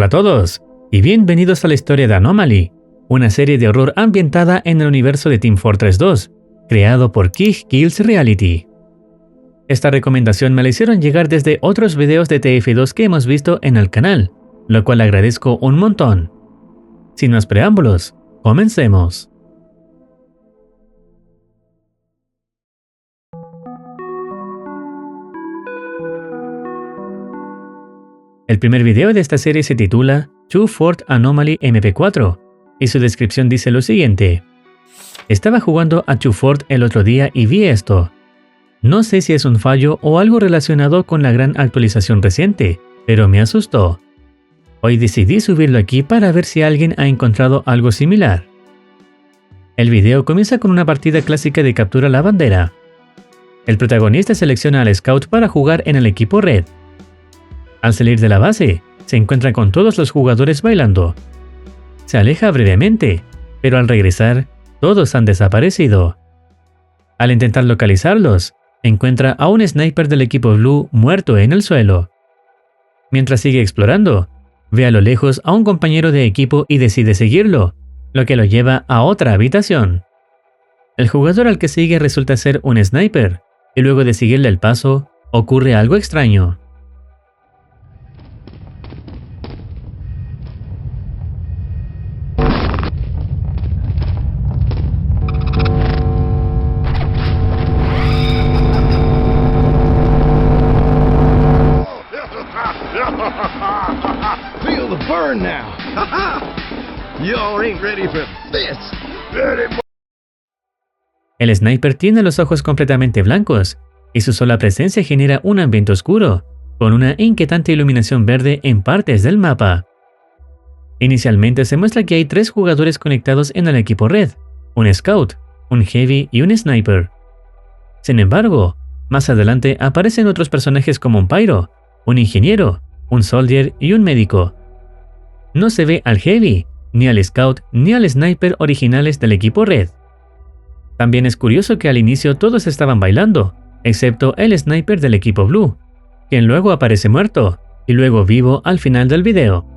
Hola a todos, y bienvenidos a la historia de Anomaly, una serie de horror ambientada en el universo de Team Fortress 2, creado por Kick Kills Reality. Esta recomendación me la hicieron llegar desde otros videos de TF2 que hemos visto en el canal, lo cual agradezco un montón. Sin más preámbulos, comencemos. El primer video de esta serie se titula Two Fort Anomaly MP4 y su descripción dice lo siguiente. Estaba jugando a Two Fort el otro día y vi esto. No sé si es un fallo o algo relacionado con la gran actualización reciente, pero me asustó. Hoy decidí subirlo aquí para ver si alguien ha encontrado algo similar. El video comienza con una partida clásica de captura a la bandera. El protagonista selecciona al scout para jugar en el equipo red. Al salir de la base, se encuentra con todos los jugadores bailando. Se aleja brevemente, pero al regresar, todos han desaparecido. Al intentar localizarlos, encuentra a un sniper del equipo Blue muerto en el suelo. Mientras sigue explorando, ve a lo lejos a un compañero de equipo y decide seguirlo, lo que lo lleva a otra habitación. El jugador al que sigue resulta ser un sniper, y luego de seguirle el paso, ocurre algo extraño. Feel the burn now. Y'all ain't ready for this. El sniper tiene los ojos completamente blancos y su sola presencia genera un ambiente oscuro, con una inquietante iluminación verde en partes del mapa. Inicialmente se muestra que hay 3 jugadores conectados en el equipo red, un scout, un heavy y un sniper. Sin embargo, más adelante aparecen otros personajes como un pyro, un ingeniero, un soldier y un médico. No se ve al heavy, ni al scout, ni al sniper originales del equipo red. También es curioso que al inicio todos estaban bailando, excepto el sniper del equipo blue, quien luego aparece muerto, y luego vivo al final del video.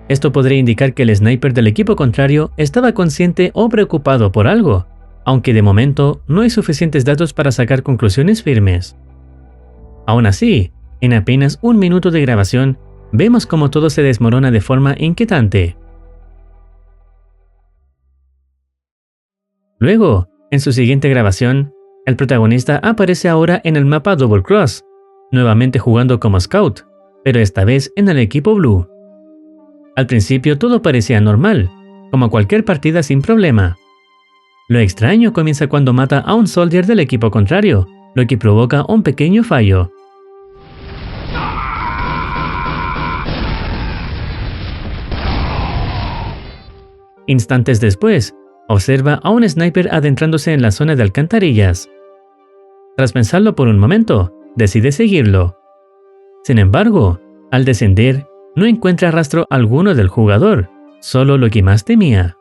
Esto podría indicar que el sniper del equipo contrario estaba consciente o preocupado por algo, aunque de momento no hay suficientes datos para sacar conclusiones firmes. Aún así, en apenas un minuto de grabación, vemos cómo todo se desmorona de forma inquietante. Luego, en su siguiente grabación, el protagonista aparece ahora en el mapa Double Cross, nuevamente jugando como scout, pero esta vez en el equipo blue. Al principio todo parecía normal, como cualquier partida sin problema. Lo extraño comienza cuando mata a un soldier del equipo contrario, lo que provoca un pequeño fallo. Instantes después, observa a un sniper adentrándose en la zona de alcantarillas. Tras pensarlo por un momento, decide seguirlo. Sin embargo, al descender, no encuentra rastro alguno del jugador, solo lo que más temía.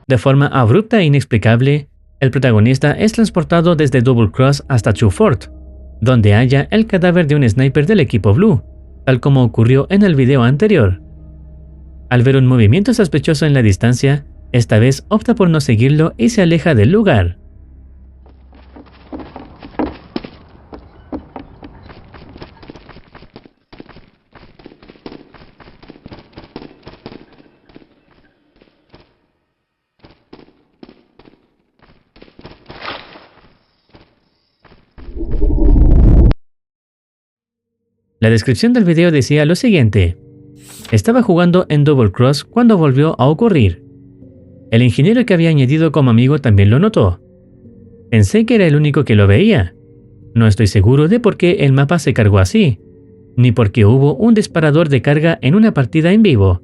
De forma abrupta e inexplicable, el protagonista es transportado desde Double Cross hasta Two Fort, donde halla el cadáver de un sniper del equipo blue, tal como ocurrió en el video anterior. Al ver un movimiento sospechoso en la distancia, esta vez opta por no seguirlo y se aleja del lugar. La descripción del video decía lo siguiente. Estaba jugando en Double Cross cuando volvió a ocurrir. El ingeniero que había añadido como amigo también lo notó. Pensé que era el único que lo veía. No estoy seguro de por qué el mapa se cargó así, ni porque hubo un disparador de carga en una partida en vivo.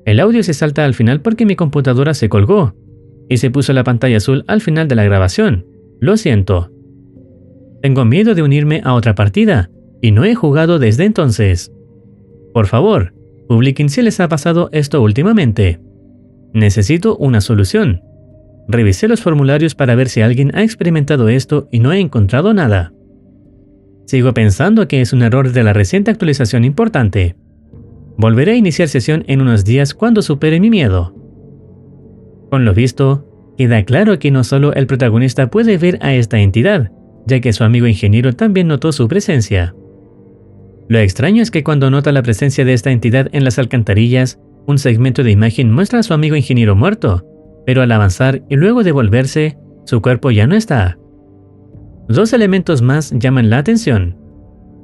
El audio se salta al final porque mi computadora se colgó y se puso la pantalla azul al final de la grabación. Lo siento. Tengo miedo de unirme a otra partida y no he jugado desde entonces. Por favor, publiquen si les ha pasado esto últimamente. Necesito una solución. Revisé los formularios para ver si alguien ha experimentado esto y no he encontrado nada. Sigo pensando que es un error de la reciente actualización importante. Volveré a iniciar sesión en unos días cuando supere mi miedo. Con lo visto, queda claro que no solo el protagonista puede ver a esta entidad, ya que su amigo ingeniero también notó su presencia. Lo extraño es que cuando nota la presencia de esta entidad en las alcantarillas, un segmento de imagen muestra a su amigo ingeniero muerto, pero al avanzar y luego devolverse, su cuerpo ya no está. Dos elementos más llaman la atención.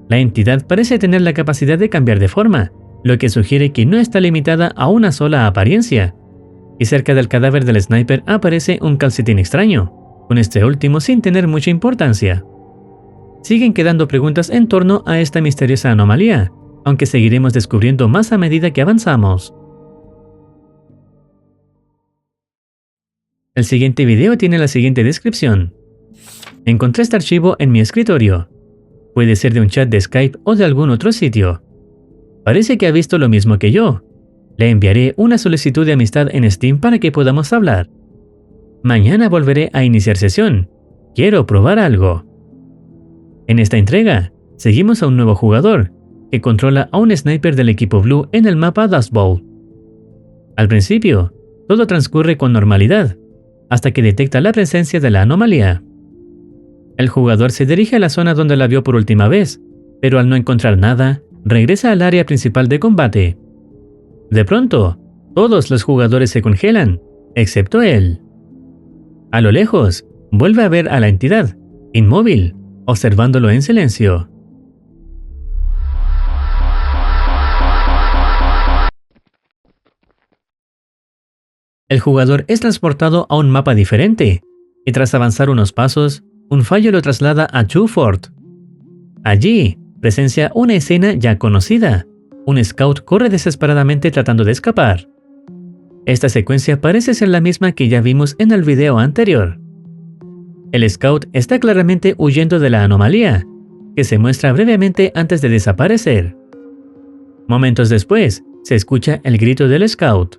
La entidad parece tener la capacidad de cambiar de forma, lo que sugiere que no está limitada a una sola apariencia. Y cerca del cadáver del sniper aparece un calcetín extraño, con este último sin tener mucha importancia. Siguen quedando preguntas en torno a esta misteriosa anomalía, aunque seguiremos descubriendo más a medida que avanzamos. El siguiente video tiene la siguiente descripción. Encontré este archivo en mi escritorio. Puede ser de un chat de Skype o de algún otro sitio. Parece que ha visto lo mismo que yo. Le enviaré una solicitud de amistad en Steam para que podamos hablar. Mañana volveré a iniciar sesión. Quiero probar algo. En esta entrega, seguimos a un nuevo jugador, que controla a un sniper del equipo Blue en el mapa Dust Bowl. Al principio, todo transcurre con normalidad, hasta que detecta la presencia de la anomalía. El jugador se dirige a la zona donde la vio por última vez, pero al no encontrar nada, regresa al área principal de combate. De pronto, todos los jugadores se congelan, excepto él. A lo lejos, vuelve a ver a la entidad, inmóvil, observándolo en silencio. El jugador es transportado a un mapa diferente, y tras avanzar unos pasos, un fallo lo traslada a Two Fort. Allí, presencia una escena ya conocida. Un scout corre desesperadamente tratando de escapar. Esta secuencia parece ser la misma que ya vimos en el video anterior. El scout está claramente huyendo de la anomalía, que se muestra brevemente antes de desaparecer. Momentos después, se escucha el grito del scout.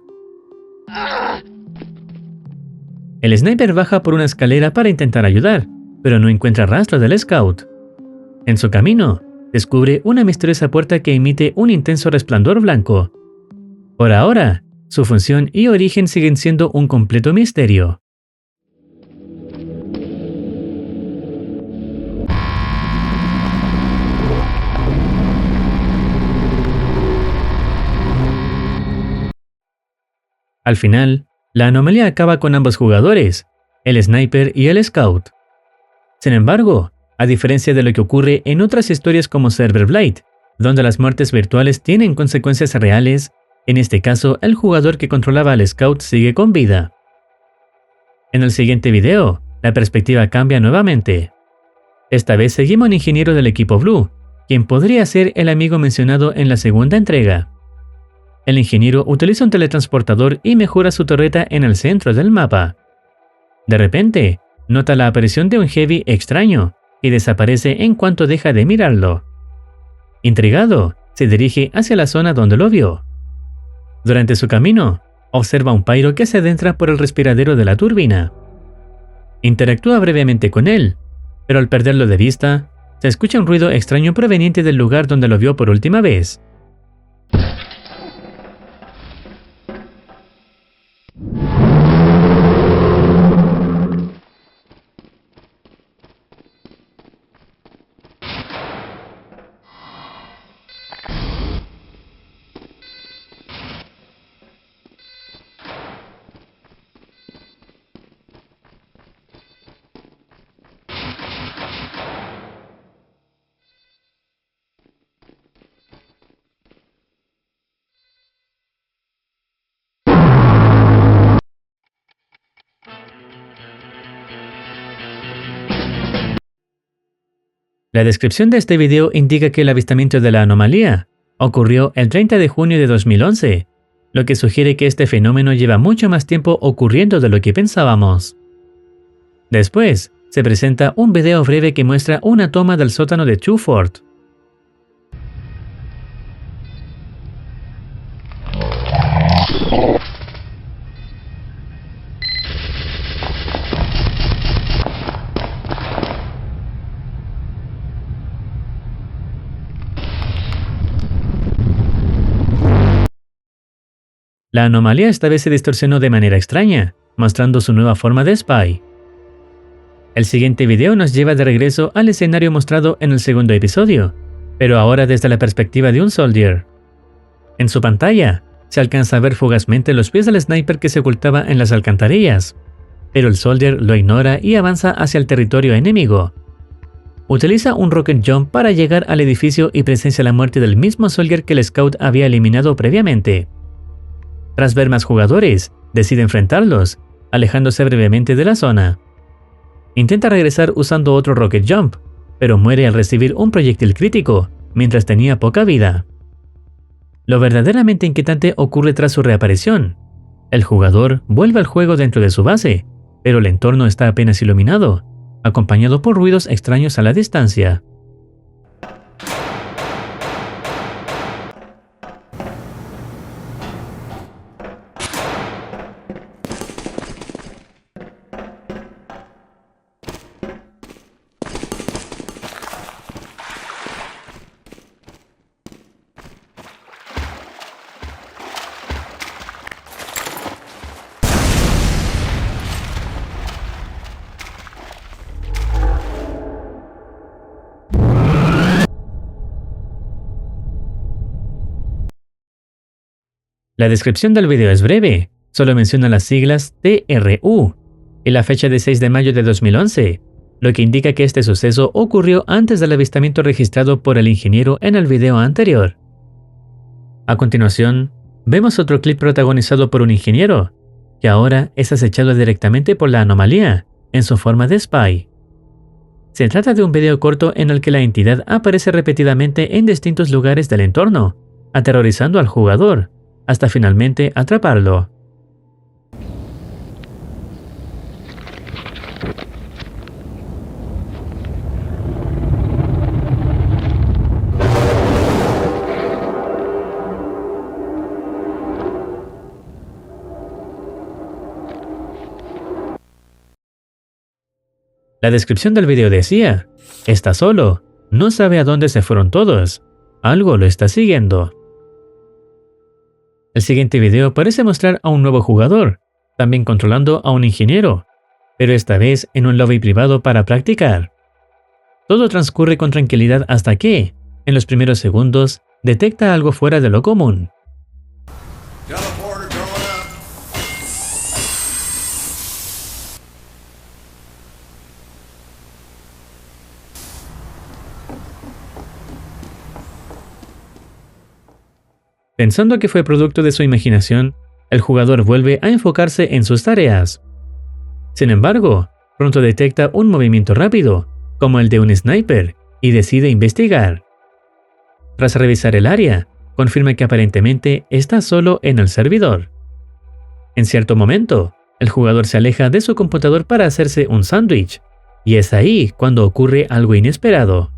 El sniper baja por una escalera para intentar ayudar, pero no encuentra rastro del scout. En su camino, descubre una misteriosa puerta que emite un intenso resplandor blanco. Por ahora, su función y origen siguen siendo un completo misterio. Al final, la anomalía acaba con ambos jugadores, el sniper y el scout. Sin embargo, a diferencia de lo que ocurre en otras historias como Server Blade, donde las muertes virtuales tienen consecuencias reales, en este caso el jugador que controlaba al scout sigue con vida. En el siguiente video, la perspectiva cambia nuevamente. Esta vez seguimos a un ingeniero del equipo Blue, quien podría ser el amigo mencionado en la segunda entrega. El ingeniero utiliza un teletransportador y mejora su torreta en el centro del mapa. De repente, nota la aparición de un Heavy extraño, y desaparece en cuanto deja de mirarlo. Intrigado, se dirige hacia la zona donde lo vio. Durante su camino, observa un Pyro que se adentra por el respiradero de la turbina. Interactúa brevemente con él, pero al perderlo de vista, se escucha un ruido extraño proveniente del lugar donde lo vio por última vez. La descripción de este video indica que el avistamiento de la anomalía ocurrió el 30 de junio de 2011, lo que sugiere que este fenómeno lleva mucho más tiempo ocurriendo de lo que pensábamos. Después, se presenta un video breve que muestra una toma del sótano de Twyford. La anomalía esta vez se distorsionó de manera extraña, mostrando su nueva forma de Spy. El siguiente video nos lleva de regreso al escenario mostrado en el segundo episodio, pero ahora desde la perspectiva de un Soldier. En su pantalla, se alcanza a ver fugazmente los pies del sniper que se ocultaba en las alcantarillas, pero el Soldier lo ignora y avanza hacia el territorio enemigo. Utiliza un rocket jump para llegar al edificio y presencia la muerte del mismo Soldier que el Scout había eliminado previamente. Tras ver más jugadores, decide enfrentarlos, alejándose brevemente de la zona. Intenta regresar usando otro rocket jump, pero muere al recibir un proyectil crítico, mientras tenía poca vida. Lo verdaderamente inquietante ocurre tras su reaparición. El jugador vuelve al juego dentro de su base, pero el entorno está apenas iluminado, acompañado por ruidos extraños a la distancia. La descripción del video es breve, solo menciona las siglas TRU y la fecha de 6 de mayo de 2011, lo que indica que este suceso ocurrió antes del avistamiento registrado por el ingeniero en el video anterior. A continuación, vemos otro clip protagonizado por un ingeniero, que ahora es acechado directamente por la anomalía, en su forma de Spy. Se trata de un video corto en el que la entidad aparece repetidamente en distintos lugares del entorno, aterrorizando al jugador, hasta finalmente atraparlo. La descripción del video decía: está solo, no sabe a dónde se fueron todos, algo lo está siguiendo. El siguiente video parece mostrar a un nuevo jugador, también controlando a un ingeniero, pero esta vez en un lobby privado para practicar. Todo transcurre con tranquilidad hasta que, en los primeros segundos, detecta algo fuera de lo común. Pensando que fue producto de su imaginación, el jugador vuelve a enfocarse en sus tareas. Sin embargo, pronto detecta un movimiento rápido, como el de un sniper, y decide investigar. Tras revisar el área, confirma que aparentemente está solo en el servidor. En cierto momento, el jugador se aleja de su computador para hacerse un sándwich, y es ahí cuando ocurre algo inesperado.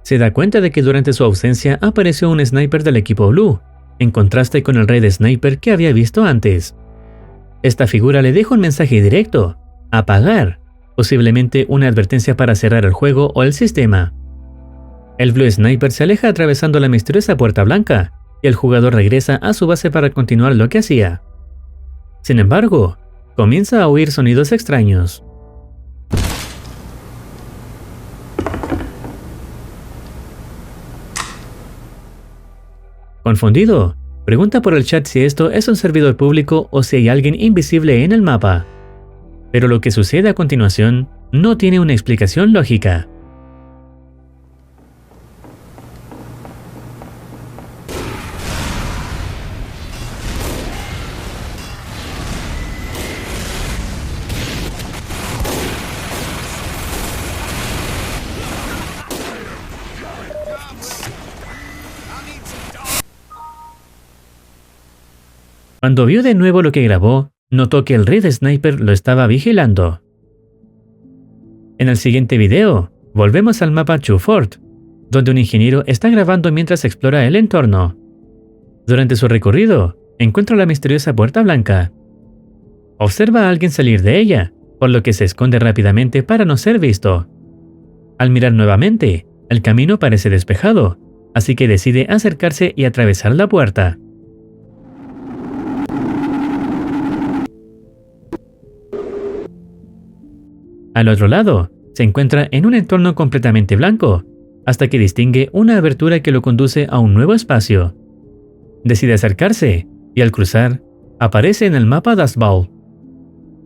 Se da cuenta de que durante su ausencia apareció un sniper del equipo Blue, en contraste con el Red Sniper que había visto antes. Esta figura le deja un mensaje directo: apagar, posiblemente una advertencia para cerrar el juego o el sistema. El Blue Sniper se aleja atravesando la misteriosa puerta blanca, y el jugador regresa a su base para continuar lo que hacía. Sin embargo, comienza a oír sonidos extraños. Confundido, pregunta por el chat si esto es un servidor público o si hay alguien invisible en el mapa. pero lo que sucede a continuación no tiene una explicación lógica. Cuando vio de nuevo lo que grabó, notó que el Red Sniper lo estaba vigilando. En el siguiente video, volvemos al mapa Chu Fort, donde un ingeniero está grabando mientras explora el entorno. Durante su recorrido, encuentra la misteriosa puerta blanca. Observa a alguien salir de ella, por lo que se esconde rápidamente para no ser visto. Al mirar nuevamente, el camino parece despejado, así que decide acercarse y atravesar la puerta. Al otro lado, se encuentra en un entorno completamente blanco, hasta que distingue una abertura que lo conduce a un nuevo espacio. Decide acercarse, y al cruzar, aparece en el mapa Dust Bowl.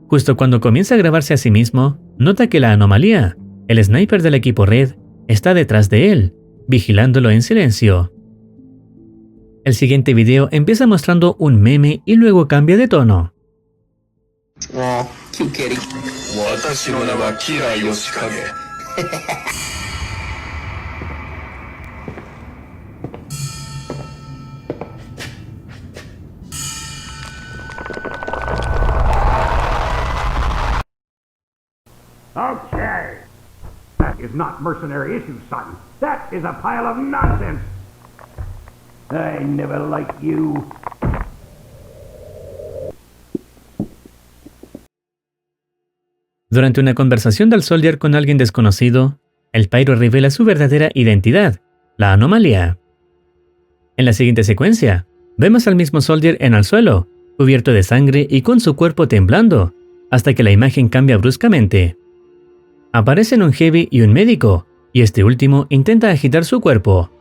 Justo cuando comienza a grabarse a sí mismo, nota que la anomalía, el sniper del equipo Red, está detrás de él, vigilándolo en silencio. El siguiente video empieza mostrando un meme y luego cambia de tono. Oh, cute kitty. 私の名はキラヨシカゲ Okay. That is not mercenary issue, son. That is a pile of nonsense. I never liked you. Durante una conversación del Soldier con alguien desconocido, el Pyro revela su verdadera identidad, la anomalía. En la siguiente secuencia, vemos al mismo Soldier en el suelo, cubierto de sangre y con su cuerpo temblando, hasta que la imagen cambia bruscamente. Aparecen un Heavy y un médico, y este último intenta agitar su cuerpo.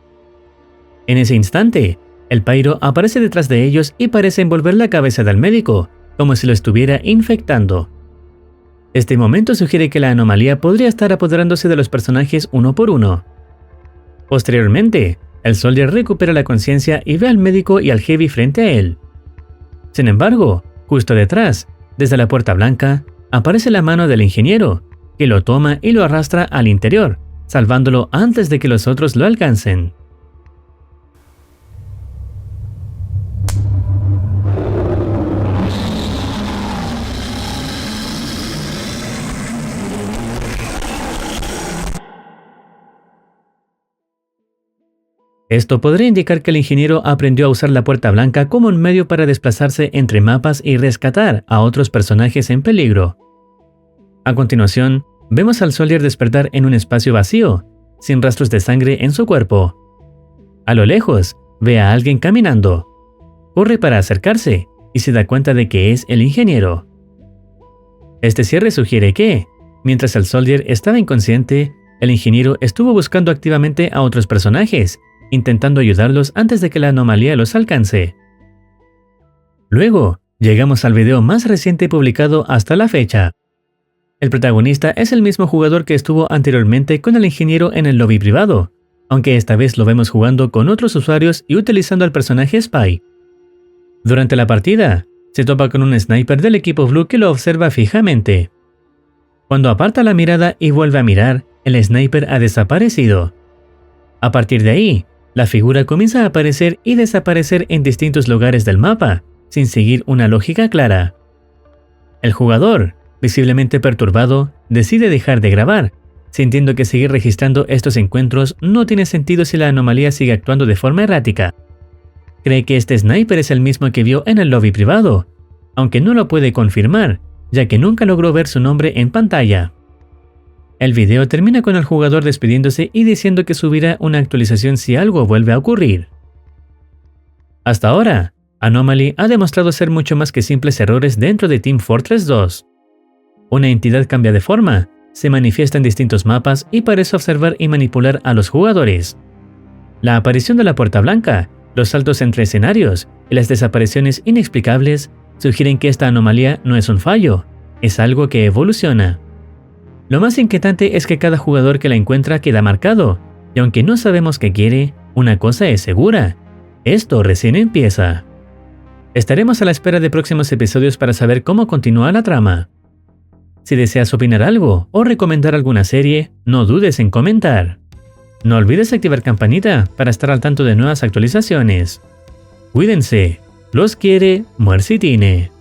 En ese instante, el Pyro aparece detrás de ellos y parece envolver la cabeza del médico, como si lo estuviera infectando. Este momento sugiere que la anomalía podría estar apoderándose de los personajes uno por uno. Posteriormente, el Soldier recupera la conciencia y ve al médico y al Heavy frente a él. Sin embargo, justo detrás, desde la puerta blanca, aparece la mano del ingeniero, que lo toma y lo arrastra al interior, salvándolo antes de que los otros lo alcancen. Esto podría indicar que el ingeniero aprendió a usar la puerta blanca como un medio para desplazarse entre mapas y rescatar a otros personajes en peligro. A continuación, vemos al Soldier despertar en un espacio vacío, sin rastros de sangre en su cuerpo. A lo lejos, ve a alguien caminando. Corre para acercarse y se da cuenta de que es el ingeniero. Este cierre sugiere que, mientras el Soldier estaba inconsciente, el ingeniero estuvo buscando activamente a otros personajes, intentando ayudarlos antes de que la anomalía los alcance. Luego, llegamos al video más reciente publicado hasta la fecha. El protagonista es el mismo jugador que estuvo anteriormente con el ingeniero en el lobby privado, aunque esta vez lo vemos jugando con otros usuarios y utilizando al personaje Spy. Durante la partida, se topa con un sniper del equipo Blue que lo observa fijamente. Cuando aparta la mirada y vuelve a mirar, el sniper ha desaparecido. A partir de ahí, la figura comienza a aparecer y desaparecer en distintos lugares del mapa, sin seguir una lógica clara. El jugador, visiblemente perturbado, decide dejar de grabar, sintiendo que seguir registrando estos encuentros no tiene sentido si la anomalía sigue actuando de forma errática. Cree que este sniper es el mismo que vio en el lobby privado, aunque no lo puede confirmar, ya que nunca logró ver su nombre en pantalla. El video termina con el jugador despidiéndose y diciendo que subirá una actualización si algo vuelve a ocurrir. Hasta ahora, Anomaly ha demostrado ser mucho más que simples errores dentro de Team Fortress 2. Una entidad cambia de forma, se manifiesta en distintos mapas y parece observar y manipular a los jugadores. La aparición de la puerta blanca, los saltos entre escenarios y las desapariciones inexplicables sugieren que esta anomalía no es un fallo, es algo que evoluciona. Lo más inquietante es que cada jugador que la encuentra queda marcado, y aunque no sabemos qué quiere, una cosa es segura: esto recién empieza. Estaremos a la espera de próximos episodios para saber cómo continúa la trama. Si deseas opinar algo o recomendar alguna serie, no dudes en comentar. No olvides activar campanita para estar al tanto de nuevas actualizaciones. Cuídense, los quiere Muercitine.